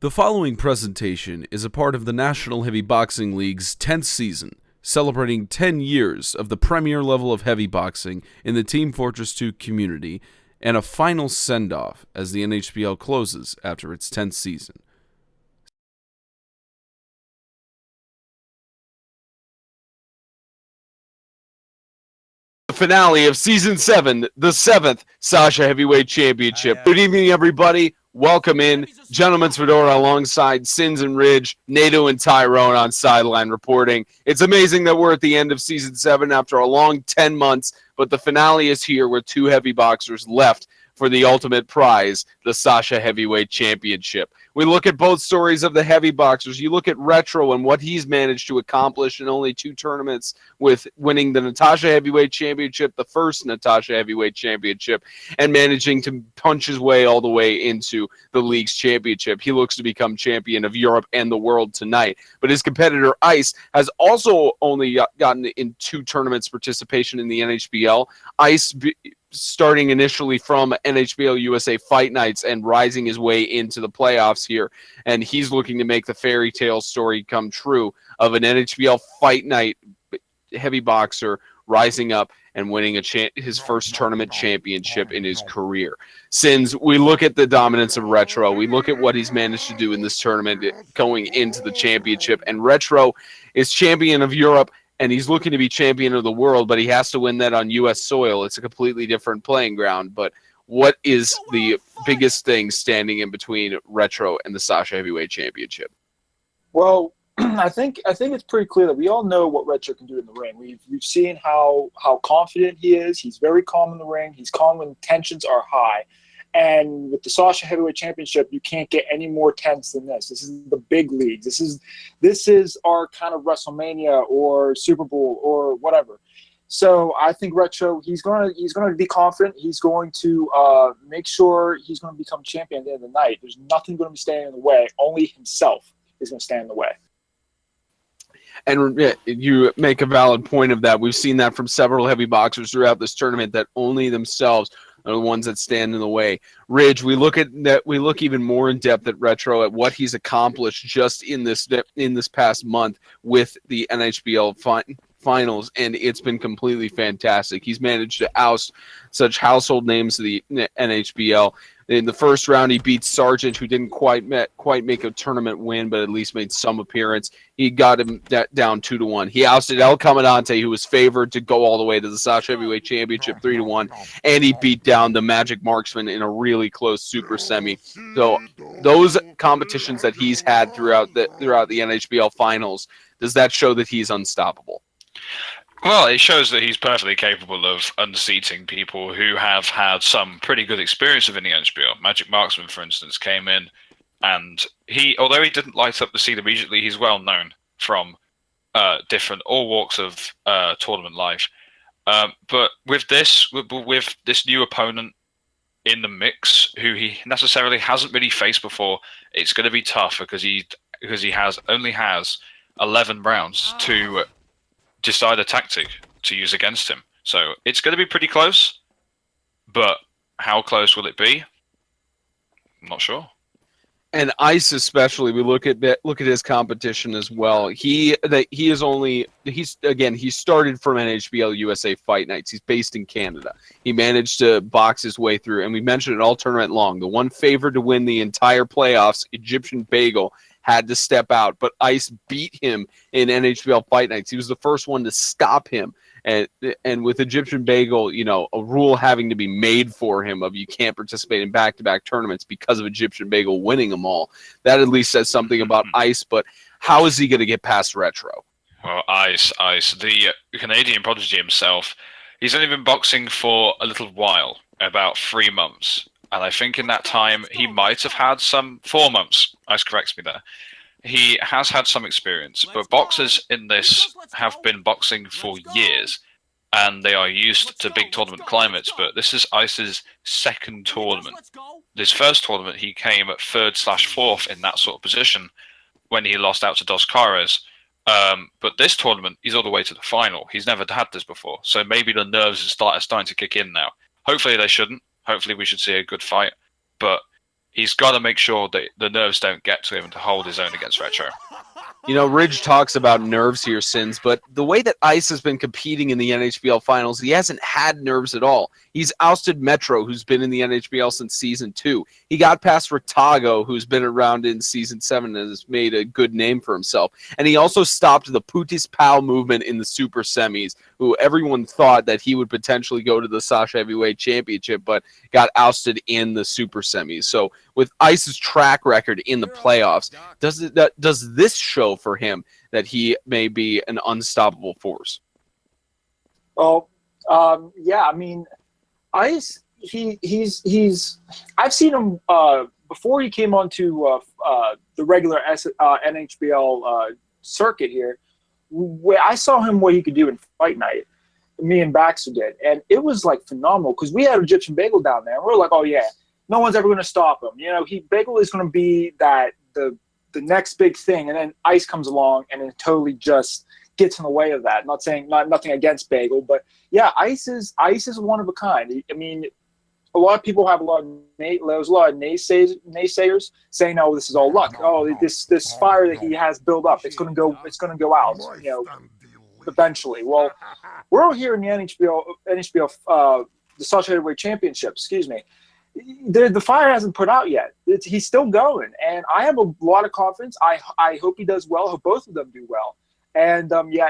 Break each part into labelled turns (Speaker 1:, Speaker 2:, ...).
Speaker 1: The following presentation is a part of the National Heavy Boxing League's 10th season, celebrating 10 years of the premier level of heavy boxing in the Team Fortress 2 community, and a final send-off as the NHBL closes after its 10th season. Finale of Season 7, the 7th Sasha Heavyweight Championship. Good evening, everybody. Welcome in. Gentleman's Fedora alongside Sins and Ridge, Nato and Tyrone on sideline reporting. It's amazing that we're at the end of Season 7 after a long 10 months, but the finale is here with two heavy boxers left for the ultimate prize, the Sasha Heavyweight Championship. We look at both stories of the heavy boxers. You look at Retro and what he's managed to accomplish in only 2 tournaments, with winning the Natasha Heavyweight Championship, the first Natasha Heavyweight Championship, and managing to punch his way all the way into the league's championship. He looks to become champion of Europe and the world tonight. But his competitor, Eiss, has also only gotten in 2 tournaments participation in the NHBL. Eiss starting initially from NHBL USA Fight Nights and rising his way into the playoffs here. And he's looking to make the fairy tale story come true of an NHBL Fight Night heavy boxer rising up and winning his first tournament championship in his career. Sins, we look at the dominance of Retro. We look at what he's managed to do in this tournament going into the championship. And Retro is champion of Europe, and he's looking to be champion of the world, but he has to win that on U.S. soil. It's a completely different playing ground. But what is the biggest thing standing in between Retro and the Sasha Heavyweight Championship?
Speaker 2: Well, I think it's pretty clear that we all know what Retro can do in the ring. We've seen how confident he is. He's very calm in the ring. He's calm when tensions are high. And with the Sasha Heavyweight Championship, you can't get any more tense than this. This is the big leagues. This is our kind of WrestleMania or Super Bowl or whatever. So I think Retro, he's going to be confident. He's going to make sure he's going to become champion at the end of the night. There's nothing going to be standing in the way. Only himself is going to stand in the way.
Speaker 1: And you make a valid point of that. We've seen that from several heavy boxers throughout this tournament, that only themselves are the ones that stand in the way. Ridge, we look at that. We look even more in depth at Retro, at what he's accomplished just in this past month with the NHBL finals, and it's been completely fantastic. He's managed to oust such household names of the NHBL. In the first round, he beat Sargent, who didn't quite make a tournament win, but at least made some appearance. He got him down 2-1. He ousted El Comandante, who was favored to go all the way to the Sasha Heavyweight Championship 3-1, and he beat down the Magic Marksman in a really close super semi. So those competitions that he's had throughout the NHBL finals, does that show that he's unstoppable?
Speaker 3: Well, it shows that he's perfectly capable of unseating people who have had some pretty good experience within the NHBL. Magic Marksman, for instance, came in, and although he didn't light up the scene immediately, he's well known from all walks of tournament life. But with this new opponent in the mix, who he necessarily hasn't really faced before, it's going to be tough because he only has 11 rounds to decide a tactic to use against him. So it's going to be pretty close, but how close will it be? I'm not sure.
Speaker 1: And Eiss especially, we look at his competition as well. He started from NHBL USA Fight Nights. He's based in Canada. He managed to box his way through, and we mentioned it all tournament long. The one favored to win the entire playoffs, Egyptian Bagel, had to step out, but Eiss beat him in NHBL Fight Nights. He was the first one to stop him, and with Egyptian Bagel, a rule having to be made for him of you can't participate in back-to-back tournaments because of Egyptian Bagel winning them all. That at least says something about Eiss, but how is he going to get past Retro?
Speaker 3: Well, Eiss, the Canadian prodigy himself, he's only been boxing for a little while, about 3 months. And I think in that time, he might have had 4 months. Eiss corrects me there. He has had some experience, but boxers in this have been boxing for years, and they are used to big tournament climates, but this is Eiss's second tournament. His first tournament, he came at 3rd/4th in that sort of position when he lost out to Dos Caras. But this tournament, he's all the way to the final. He's never had this before, so maybe the nerves are starting to kick in now. Hopefully they shouldn't. Hopefully we should see a good fight, but he's got to make sure that the nerves don't get to him and to hold his own against Retro.
Speaker 1: You know, Ridge talks about nerves here, Sins, but the way that Eiss has been competing in the NHBL finals, he hasn't had nerves at all. He's ousted Metro, who's been in the NHBL since Season 2. He got past Ritago, who's been around in Season 7 and has made a good name for himself. And he also stopped the Putis Pal movement in the Super Semis, who everyone thought that he would potentially go to the Sasha Heavyweight Championship, but got ousted in the Super Semis. So with Eiss's track record in the playoffs, does this show for him that he may be an unstoppable force?
Speaker 2: Well, yeah, I mean, Eiss, he's I've seen him before he came onto the regular NHBL circuit here. Where I saw him what he could do in Fight Night. Me and Baxter did, and it was like phenomenal because we had Egyptian Bagel down there, and we are like, oh yeah, no one's ever going to stop him. You know, Bagel is going to be that the next big thing, and then Eiss comes along and it totally just gets in the way of that. Not saying nothing against Bagel, but yeah, Eiss is one of a kind. I mean, a lot of people have there's a lot of naysayers saying, "Oh, this is all luck. Oh, this fire that he has built up, it's going to go out. You know, eventually." Well, we're all here in the NHBL, the Sasha Heavyweight Championship. Excuse me. The fire hasn't put out yet. He's still going, and I have a lot of confidence. I hope he does well. I hope both of them do well. And yeah,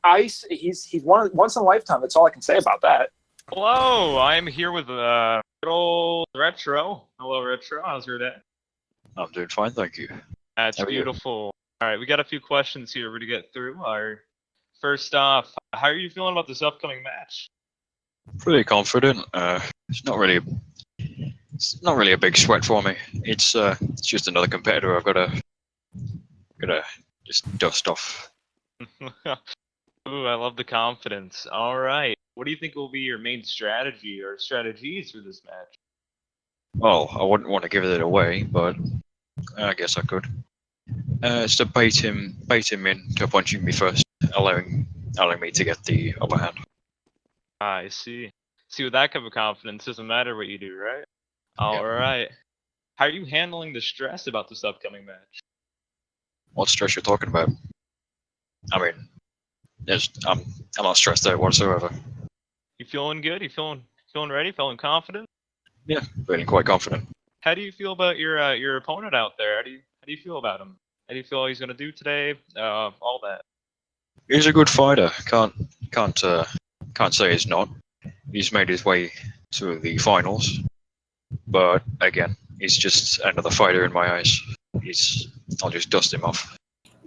Speaker 2: Eiss. He's once in a lifetime. That's all I can say about that.
Speaker 4: Hello, I'm here with good old Retro. Hello, Retro. How's your day?
Speaker 5: I'm doing fine, thank you.
Speaker 4: That's beautiful. All right, we got a few questions here to get through. First off, how are you feeling about this upcoming match?
Speaker 5: Pretty confident. It's not really a big sweat for me. It's just another competitor I've gotta just dust off.
Speaker 4: Ooh, I love the confidence. All right, what do you think will be your main strategy or strategies for this match?
Speaker 5: Well, I wouldn't want to give it away, but I guess I could. It's to bait him into punching me first, allowing me to get the upper hand.
Speaker 4: I see. See, with that kind of confidence, doesn't matter what you do, right? All right. How are you handling the stress about this upcoming match?
Speaker 5: What stress you're talking about? I mean, I'm not stressed out whatsoever.
Speaker 4: You feeling good? You feeling ready? Feeling confident?
Speaker 5: Yeah, feeling quite confident.
Speaker 4: How do you feel about your opponent out there? How do you feel about him? How do you feel he's gonna do today? All that.
Speaker 5: He's a good fighter. Can't say he's not. He's made his way to the finals, but again, he's just another fighter in my eyes. I'll just dust him off.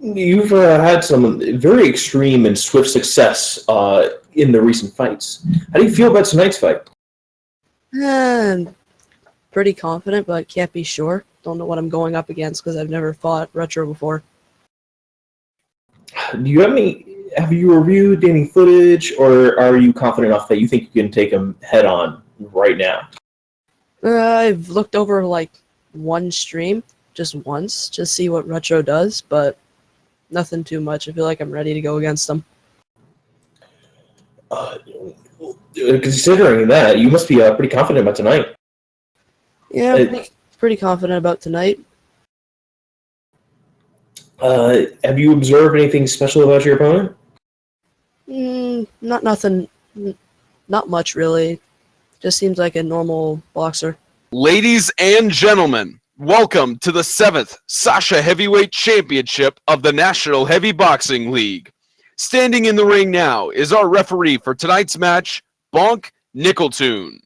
Speaker 6: You've had some very extreme and swift success in the recent fights. How do you feel about tonight's fight?
Speaker 7: Pretty confident, but can't be sure. Don't know what I'm going up against because I've never fought Retro before.
Speaker 6: Do you have you reviewed any footage, or are you confident enough that you think you can take him head on right now?
Speaker 7: I've looked over like one stream, just once, to see what Retro does, but nothing too much. I feel like I'm ready to go against him.
Speaker 6: Considering that, you must be pretty confident about tonight.
Speaker 7: Yeah, pretty confident about tonight.
Speaker 6: Have you observed anything special about your opponent?
Speaker 7: Nothing. Not much, really. Just seems like a normal boxer.
Speaker 1: Ladies and gentlemen, welcome to the 7th Sasha Heavyweight Championship of the National Heavy Boxing League. Standing in the ring now is our referee for tonight's match, Bonk Nickeltoon.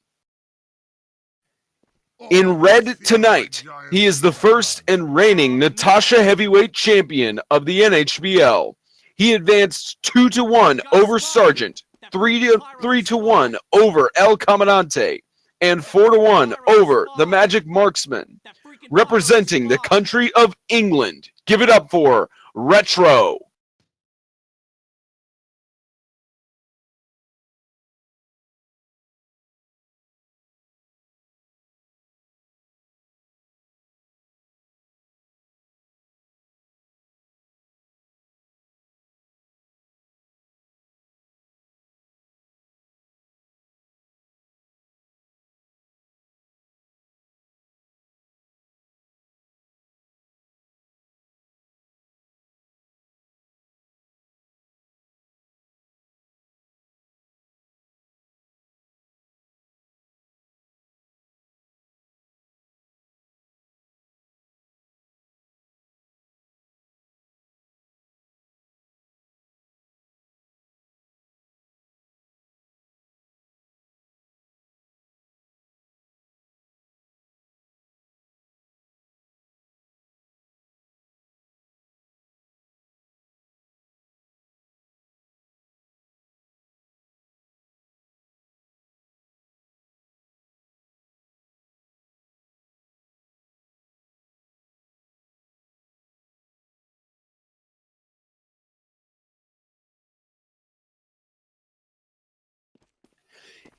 Speaker 1: In red tonight, he is the first and reigning Natasha Heavyweight Champion of the NHBL. He advanced 2-1 over Sargent, 3-1 over El Comandante, and 4-1 over the Magic Marksman. Representing the country of England, give it up for Retro.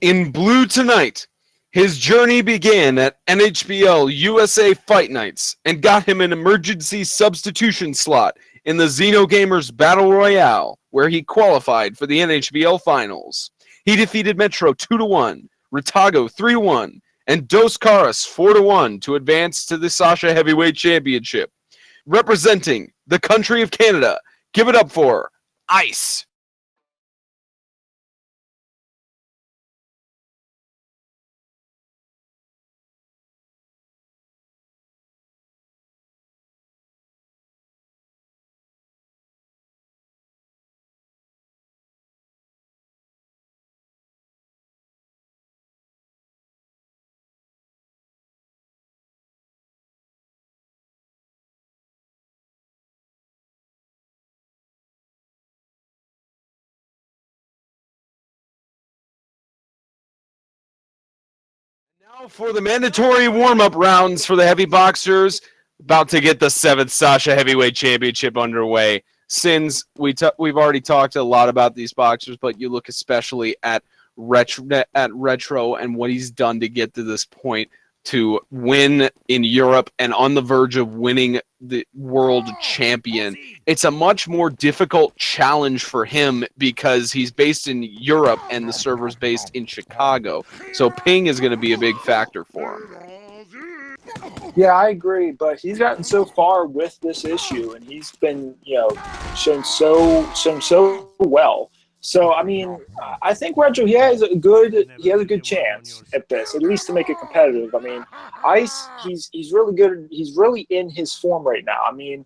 Speaker 1: In blue tonight, his journey began at NHBL USA Fight Nights and got him an emergency substitution slot in the Xenogamers Battle Royale, where he qualified for the NHBL Finals. He defeated Metro 2-1, Ritago 3-1, and Dos Caras 4-1 to advance to the Sasha Heavyweight Championship. Representing the country of Canada, give it up for Eiss. Now for the mandatory warm-up rounds for the heavy boxers, about to get the 7th Sasha Heavyweight Championship underway. Since we've already talked a lot about these boxers, but you look especially at Retro and what he's done to get to this point, to win in Europe and on the verge of winning the world champion. It's a much more difficult challenge for him because he's based in Europe and the server's based in Chicago. So ping is going to be a big factor for him.
Speaker 2: Yeah, I agree, but he's gotten so far with this issue, and he's been, shown so well. So I mean, I think Retro he has a good chance at this, at least to make it competitive. I mean, Eiss he's really good. He's really in his form right now. I mean,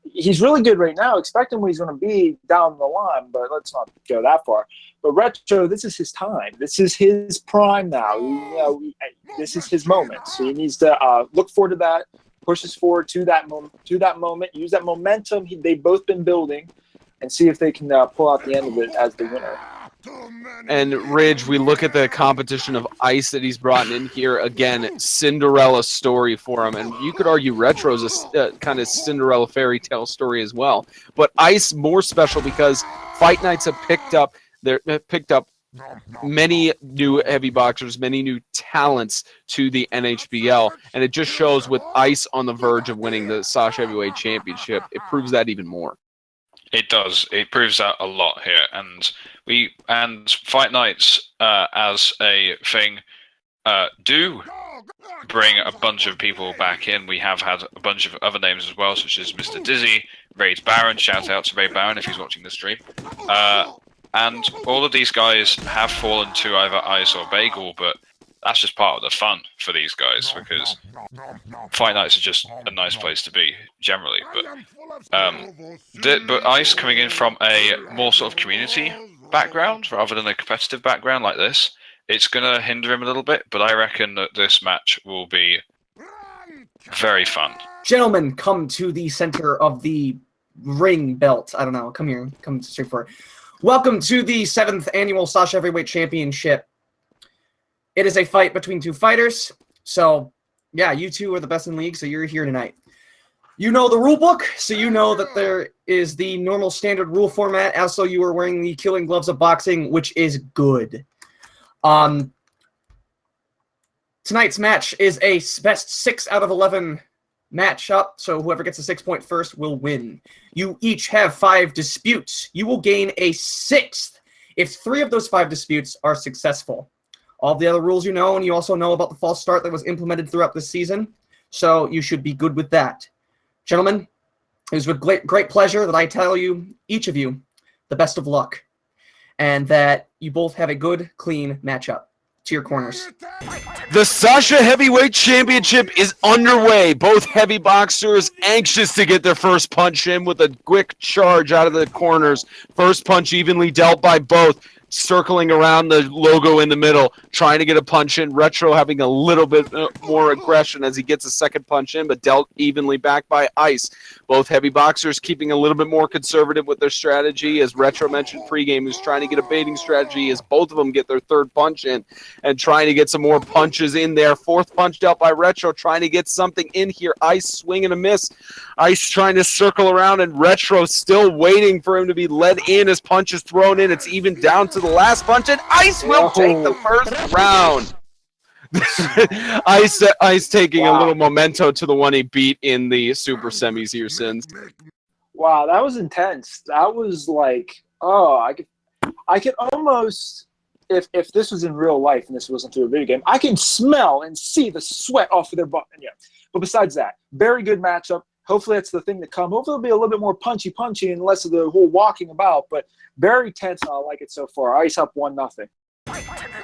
Speaker 2: he's really good right now. Expecting what he's going to be down the line, but let's not go that far. But Retro, this is his time. This is his prime now. This is his moment. So he needs to look forward to that, pushes forward to that moment, use that momentum they've both been building, and see if they can pull out the end of it as the winner.
Speaker 1: And Ridge, we look at the competition of Eiss that he's brought in here. Again, Cinderella story for him. And you could argue Retro's a kind of Cinderella fairy tale story as well. But Eiss more special because Fight Nights have picked up many new heavy boxers, many new talents to the NHBL. And it just shows with Eiss on the verge of winning the Sasha Heavyweight Championship, it proves that even more.
Speaker 3: It does. It proves that a lot here, and Fight Nights as a thing do bring a bunch of people back in. We have had a bunch of other names as well, such as Mr. Dizzy, Raid Baron. Shout out to Raid Baron if he's watching the stream. And all of these guys have fallen to either Eiss or Bagel, but that's just part of the fun for these guys because Fight Nights are just a nice place to be generally. But Eiss coming in from a more sort of community background rather than a competitive background like this, it's going to hinder him a little bit. But I reckon that this match will be very fun.
Speaker 8: Gentlemen, come to the center of the ring belt. I don't know. Come here. Come straight forward. Welcome to the 7th annual Sasha Heavyweight Championship. It is a fight between two fighters. So, yeah, you two are the best in league, so you're here tonight. You know the rule book, so you know that there is the normal standard rule format. Also, you are wearing the killing gloves of boxing, which is good. Tonight's match is a best 6 out of 11 matchup, so whoever gets a 6-point first will win. You each have 5 disputes. You will gain a 6th if 3 of those 5 disputes are successful. All the other rules you know, and you also know about the false start that was implemented throughout this season, so you should be good with that. Gentlemen, it is with great pleasure that I tell you, each of you, the best of luck, and that you both have a good, clean matchup. To your corners.
Speaker 1: The Sasha Heavyweight Championship is underway. Both heavy boxers anxious to get their first punch in with a quick charge out of the corners. First punch evenly dealt by both. Circling around the logo in the middle, trying to get a punch in. Retro having a little bit more aggression as he gets a second punch in, but dealt evenly back by Eiss. Both heavy boxers keeping a little bit more conservative with their strategy. As Retro mentioned pregame, who's trying to get a baiting strategy as both of them get their third punch in and trying to get some more punches in there. Fourth punch dealt by Retro, trying to get something in here. Eiss swing and a miss. Eiss trying to circle around, and Retro still waiting for him to be led in as punches thrown in. It's even down to to the last punch, and Eiss will take the first round. Eiss taking a little memento to the one he beat in the super semis here, Sins.
Speaker 2: Wow, that was intense. That was like, oh, I could almost, if this was in real life and this wasn't through a video game, I can smell and see the sweat off of their butt. Yeah. But besides that, very good matchup. Hopefully that's the thing to come. Hopefully it'll be a little bit more punchy and less of the whole walking about. But very tense, and I like it so far. Eiss up 1-0.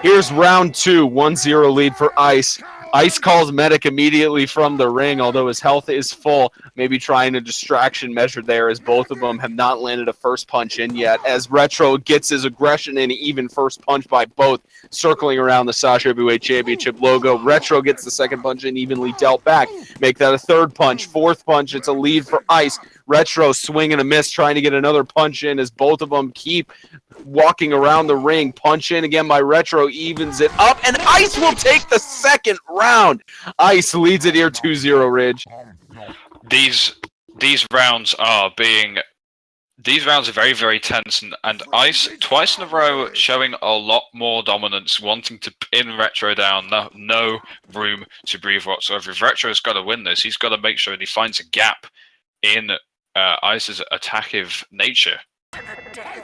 Speaker 1: Here's round 2, 1-0 lead for Eiss. Eiss calls medic immediately from the ring, although his health is full. Maybe trying a distraction measure there, as both of them have not landed a first punch in yet. As Retro gets his aggression in, even first punch by both, circling around the Sasha Heavyweight Championship logo. Retro gets the second punch in, evenly dealt back. Make that a third punch, fourth punch. It's a lead for Eiss. Retro swing and a miss, trying to get another punch in as both of them keep walking around the ring. Punch in again by Retro, evens it up, and Eiss will take the second round. Eiss leads it here 2-0, Ridge.
Speaker 3: These rounds are very, very tense, and Eiss twice in a row showing a lot more dominance, wanting to pin Retro down. No room to breathe whatsoever. If Retro's got to win this, he's got to make sure that he finds a gap in Eiss's attackive nature.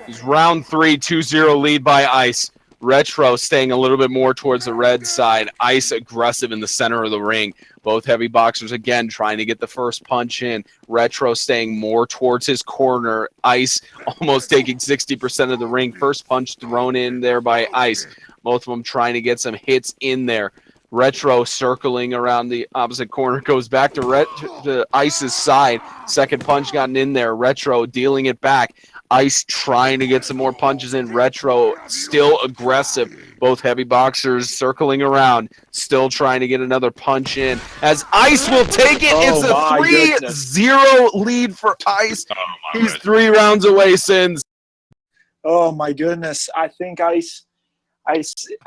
Speaker 1: He's round 3, 2-0 lead by Eiss. Retro staying a little bit more towards the red side. Eiss aggressive in the center of the ring. Both heavy boxers again trying to get the first punch in. Retro staying more towards his corner. Eiss almost taking 60% of the ring. First punch thrown in there by Eiss. Both of them trying to get some hits in there. Retro circling around the opposite corner, goes back to Eiss's side. Second punch gotten in there. Retro dealing it back. Eiss trying to get some more punches in. Retro still aggressive. Both heavy boxers circling around, still trying to get another punch in. As Eiss will take it, it's a 3-0 lead for Eiss. He's 3 rounds away, Sins.
Speaker 2: Oh my goodness. I think Eiss,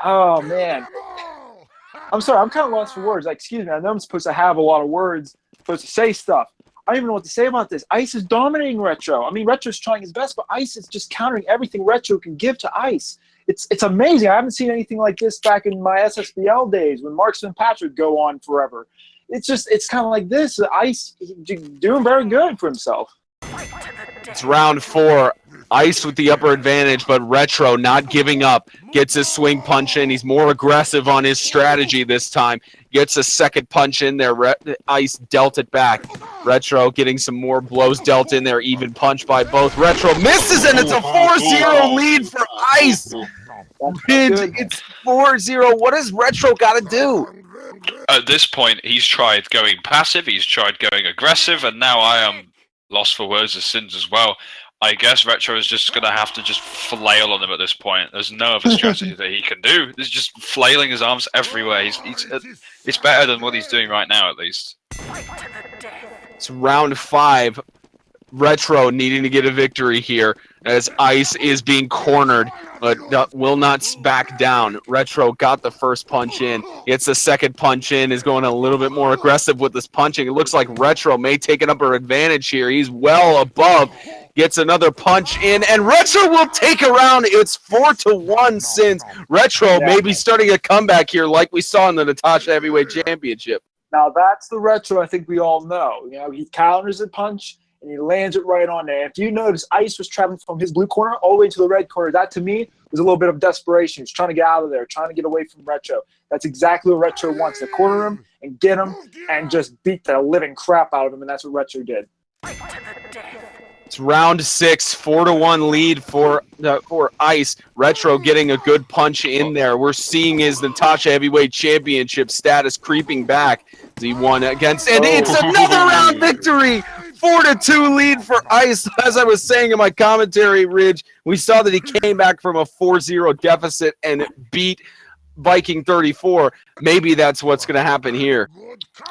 Speaker 2: oh man. I'm sorry, I'm kind of lost for words. Like, excuse me, I know I'm supposed to have a lot of words, supposed to say stuff. I don't even know what to say about this. Eiss is dominating Retro. I mean, Retro's trying his best, but Eiss is just countering everything Retro can give to Eiss. It's amazing. I haven't seen anything like this back in my SSBL days when Marksman Patrick go on forever. It's kind of like this. Eiss doing very good for himself.
Speaker 1: It's round 4. Eiss with the upper advantage, but Retro not giving up. Gets his swing punch in. He's more aggressive on his strategy this time. Gets a second punch in there. Eiss dealt it back. Retro getting some more blows dealt in there. Even punch by both. Retro misses, and it's a 4-0 lead for Eiss. It's 4-0. What has Retro got to do?
Speaker 3: At this point, he's tried going passive. He's tried going aggressive, and now I am lost for words as Sins as well. I guess Retro is just going to have to just flail on him at this point. There's no other strategy that he can do. He's just flailing his arms everywhere. It's better than what he's doing right now, at least.
Speaker 1: It's round 5. Retro needing to get a victory here as Eiss is being cornered, but will not back down. Retro got the first punch in. Gets the second punch in, is going a little bit more aggressive with this punching. It looks like Retro may take an upper advantage here. He's well above. Gets another punch in, and Retro will take a round. It's 4-1 Sins. Retro may be starting a comeback here like we saw in the Natasha Heavyweight Championship.
Speaker 2: Now that's the Retro I think we all know. You know, he counters a punch, and he lands it right on there. If you notice, Eiss was traveling from his blue corner all the way to the red corner. That, to me, was a little bit of desperation. He was trying to get out of there, trying to get away from Retro. That's exactly what Retro wants, to corner him and get him and just beat the living crap out of him, and that's what Retro did.
Speaker 1: It's round 6, 4-1 lead for Eiss. Retro getting a good punch in there. We're seeing his Natasha Heavyweight Championship status creeping back as he won against, and it's another round victory. 4-2 lead for Eiss. As I was saying in my commentary, Ridge, we saw that he came back from a 4-0 deficit and beat Viking 34. Maybe that's what's going to happen here.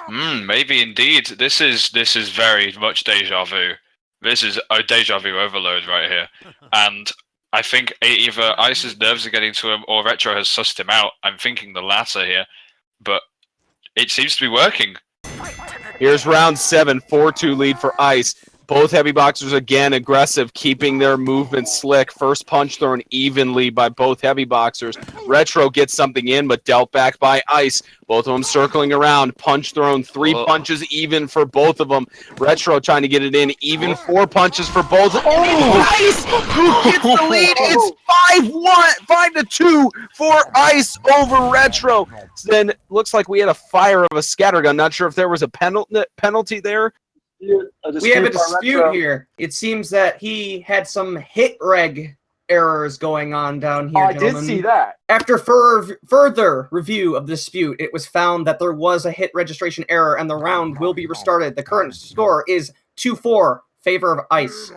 Speaker 3: Maybe indeed. This is very much deja vu. This is a deja vu overload right here. And I think either Eiss's nerves are getting to him or Retro has sussed him out. I'm thinking the latter here. But it seems to be working.
Speaker 1: Here's round 7, 4-2 lead for Eiss. Both heavy boxers, again, aggressive, keeping their movement slick. First punch thrown evenly by both heavy boxers. Retro gets something in, but dealt back by Eiss. Both of them circling around. Punch thrown, 3 punches even for both of them. Retro trying to get it in, even 4 punches for both. Oh, Eiss! Who gets the lead? It's 5-2 for Eiss over Retro. Then looks like we had a fire of a scattergun. Not sure if there was a penalty there.
Speaker 8: We have a dispute here. It seems that he had some hit reg errors going on down here,
Speaker 2: I
Speaker 8: gentlemen.
Speaker 2: did see that.
Speaker 8: After further review of the dispute, it was found that there was a hit registration error and the round will be restarted. The current score is 2-4, favor of Eiss.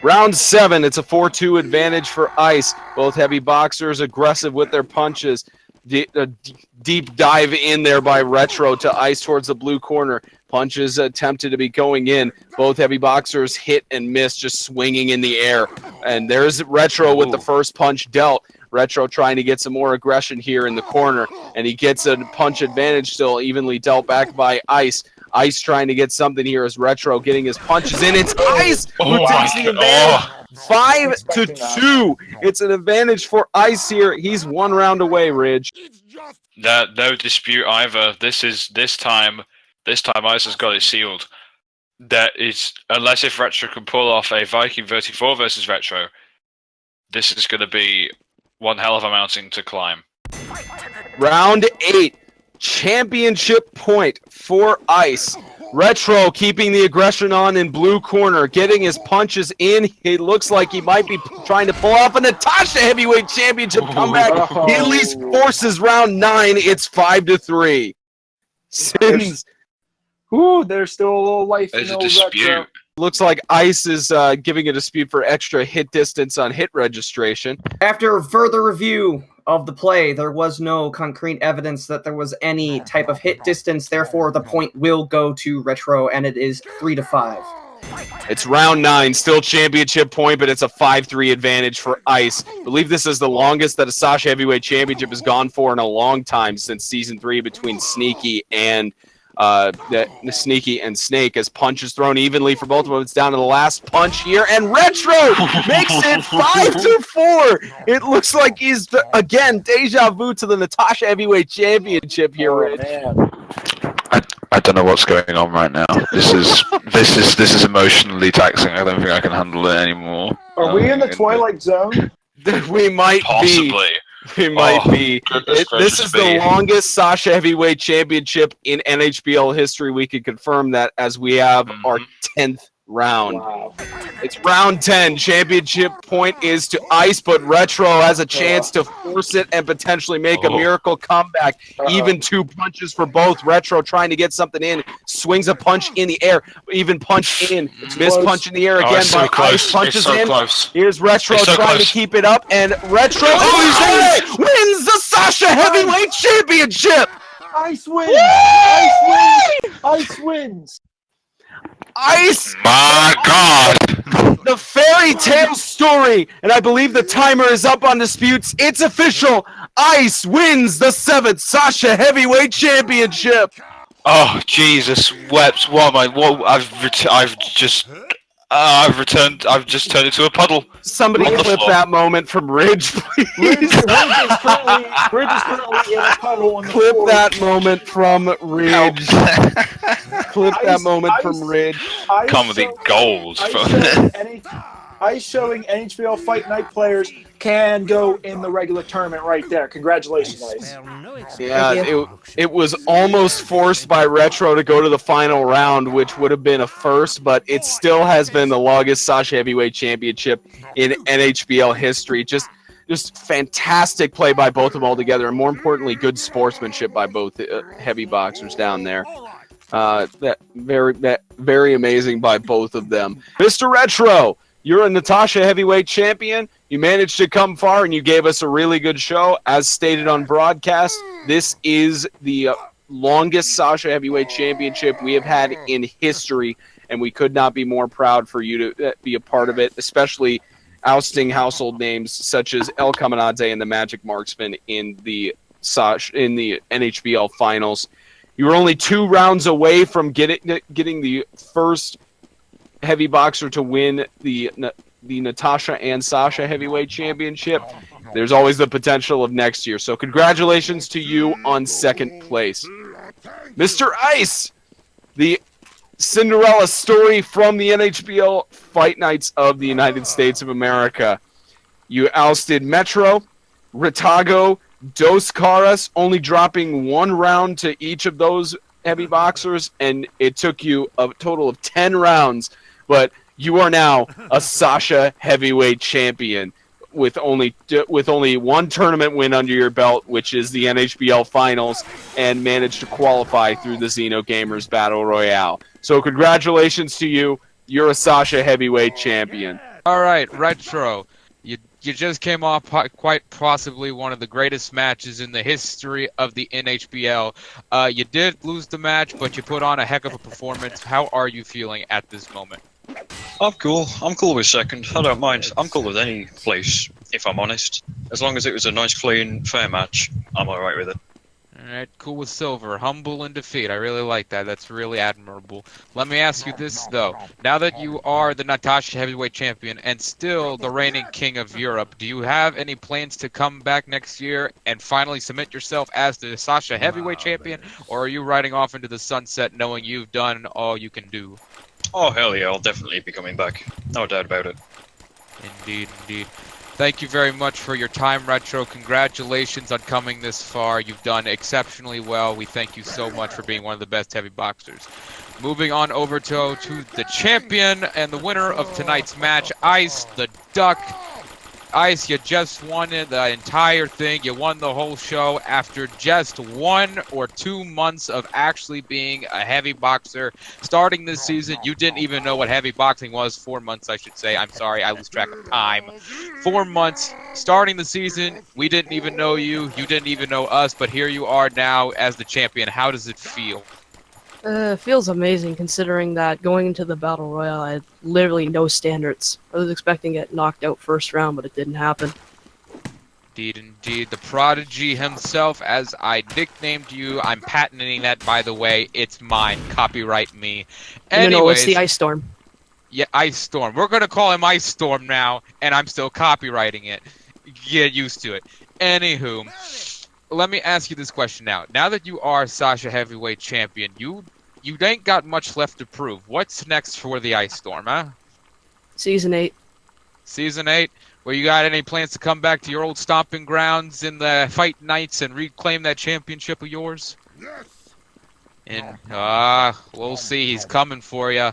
Speaker 1: Round 7, it's a 4-2 advantage for Eiss. Both heavy boxers aggressive with their punches. Deep dive in there by Retro to Eiss towards the blue corner. Punches attempted to be going in. Both heavy boxers hit and miss, just swinging in the air. And there's Retro with the first punch dealt. Retro trying to get some more aggression here in the corner. And he gets a punch advantage still, evenly dealt back by Eiss. Eiss trying to get something here as Retro getting his punches in. It's Eiss who takes the advantage. 5-2. It's an advantage for Eiss here. He's 1 round away, Ridge.
Speaker 3: No dispute either. This time Eiss has got it sealed. That is, unless if Retro can pull off a Viking 34 versus Retro, this is going to be one hell of a mountain to climb.
Speaker 1: Round 8, championship point for Eiss. Retro keeping the aggression on in blue corner, getting his punches in. It looks like he might be trying to pull off a Natasha Heavyweight Championship comeback. He at least forces round 9. It's 5-3. Sins.
Speaker 2: Ooh, there's still a little life
Speaker 3: There's
Speaker 2: in
Speaker 3: a
Speaker 2: old
Speaker 3: dispute.
Speaker 2: Retro.
Speaker 1: Looks like Eiss is giving a dispute for extra hit distance on hit registration.
Speaker 8: After further review of the play, there was no concrete evidence that there was any type of hit distance. Therefore, the point will go to Retro, and it is 3-5.
Speaker 1: It's round 9, still championship point, but it's a 5-3 advantage for Eiss. I believe this is the longest that a Sasha Heavyweight Championship has gone for in a long time, since Season 3 between Sneaky and Snake, as punches thrown evenly for both of them. It's down to the last punch here, and Retro makes it 5-4. It looks like he's again deja vu to the Natasha Heavyweight Championship here, Rich.
Speaker 2: Man.
Speaker 3: I don't know what's going on right now. This is emotionally taxing. I don't think I can handle it anymore.
Speaker 2: Are we in the Twilight Zone?
Speaker 1: We might
Speaker 3: Possibly.
Speaker 1: be. We might be. This is the longest Sasha Heavyweight Championship in NHBL history. We can confirm that as we have our 10th round.
Speaker 2: Wow.
Speaker 1: It's round 10. Championship point is to Eiss, but Retro has a chance to force it and potentially make a miracle comeback. Even 2 punches for both. Retro trying to get something in. Swings a punch in the air. Even punch in. Missed punch in the air again by Eiss. Punches in. Here's Retro trying to keep it up, and Retro wins the Sasha Heavyweight Championship!
Speaker 2: Eiss wins! Eiss wins! Eiss wins!
Speaker 1: Eiss!
Speaker 3: My God!
Speaker 1: The fairy tale story, and I believe the timer is up on disputes. It's official. Eiss wins the 7th Sasha Heavyweight Championship.
Speaker 3: Oh Jesus, wept. What am I? What I've just turned into a puddle.
Speaker 1: Somebody
Speaker 3: On the
Speaker 1: clip
Speaker 3: floor.
Speaker 1: that moment from Ridge, please.
Speaker 2: Ridge is currently in a puddle on the
Speaker 1: Clip
Speaker 2: floor.
Speaker 1: that moment from Ridge. Clip that moment from Ridge.
Speaker 2: Eiss
Speaker 3: Comedy
Speaker 2: showing-
Speaker 3: gold.
Speaker 2: Eiss showing NHBL Fight Night players can go in the regular tournament right there. Congratulations, Eiss.
Speaker 1: Yeah, it was almost forced by Retro to go to the final round, which would have been a first, but it still has been the longest Sasha Heavyweight Championship in NHBL history. Just fantastic play by both of them all together, and more importantly, good sportsmanship by both heavy boxers down there. That very amazing by both of them. Mr. Retro, you're a Natasha Heavyweight Champion. You managed to come far, and you gave us a really good show. As stated on broadcast, this is the longest Sasha Heavyweight Championship we have had in history, and we could not be more proud for you to be a part of it, especially ousting household names such as El Caminante and the Magic Marksman in the NHBL finals. You were only 2 rounds away from getting the first heavy boxer to win the Natasha and Sasha Heavyweight Championship. There's always the potential of next year. So congratulations to you on second place. Mr. Eiss, the Cinderella story from the NHBL Fight Nights of the United States of America. You ousted Metro, Ritago, Dos Caras, only dropping 1 round to each of those heavy boxers, and it took you a total of 10 rounds. But you are now a Sasha Heavyweight Champion with only 1 tournament win under your belt, which is the NHBL Finals, and managed to qualify through the Xeno Gamers Battle Royale. So congratulations to you. You're a Sasha Heavyweight Champion.
Speaker 9: All right, Retro. You just came off quite possibly one of the greatest matches in the history of the NHBL. You did lose the match, but you put on a heck of a performance. How are you feeling at this moment?
Speaker 5: I'm cool. I'm cool with second. I don't mind. I'm cool with any place, if I'm honest. As long as it was a nice, clean, fair match, I'm alright with it.
Speaker 9: Alright, cool with silver. Humble in defeat. I really like that. That's really admirable. Let me ask you this, though. Now that you are the Natasha Heavyweight Champion and still the reigning king of Europe, do you have any plans to come back next year and finally submit yourself as the Sasha Heavyweight Champion? Or are you riding off into the sunset knowing you've done all you can do?
Speaker 5: Oh, hell yeah, I'll definitely be coming back. No doubt about it.
Speaker 9: Indeed, indeed. Thank you very much for your time, Retro. Congratulations on coming this far. You've done exceptionally well. We thank you so much for being one of the best heavy boxers. Moving on over to the champion and the winner of tonight's match, Eiss the Duck. Eiss, you just won the entire thing. You won the whole show after just 1 or 2 months of actually being a heavy boxer. Starting this season, you didn't even know what heavy boxing was. 4 months, I should say. I'm sorry, I lose track of time. 4 months. Starting the season, we didn't even know you. You didn't even know us, but here you are now as the champion. How does it feel?
Speaker 7: It feels amazing considering that going into the Battle Royale, I had literally no standards. I was expecting to get knocked out first round, but it didn't happen.
Speaker 9: Indeed, indeed. The Prodigy himself, as I nicknamed you. I'm patenting that, by the way. It's mine. Copyright me. Anyways,
Speaker 7: No, it's the Ice Storm.
Speaker 9: Yeah, Ice Storm. We're going to call him Ice Storm now, and I'm still copywriting it. Get used to it. Anywho, let me ask you this question now. Now that you are Sasha Heavyweight Champion, you ain't got much left to prove. What's next for the Ice Storm, huh?
Speaker 7: Season 8.
Speaker 9: Season 8? Well, you got any plans to come back to your old stomping grounds in the Fight Nights and reclaim that championship of yours? Yes. And we'll see. He's coming for you.